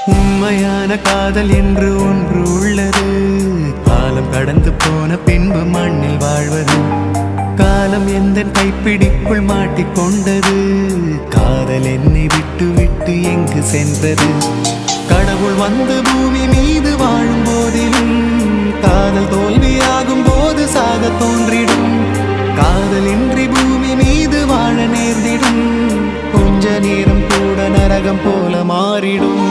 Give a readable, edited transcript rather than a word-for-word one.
உண்மையான காதல் என்று ஒன்று உள்ளது. காலம் கடந்து போன பின்பு மண்ணில் வாழ்வது. காலம் எந்த கைப்பிடிக்குள் மாட்டிக்கொண்டது. காதல் என்னை விட்டு விட்டு எங்கு சென்றது? கடவுள் வந்து பூமி மீது வாழும் போதிலும் காதல் தோல்வியாகும் போது சாக தோன்றிடும். காதல் இன்றி பூமி மீது வாழ நேர்ந்திடும். கொஞ்ச நேரம் கூட நரகம் போல மாறிடும்.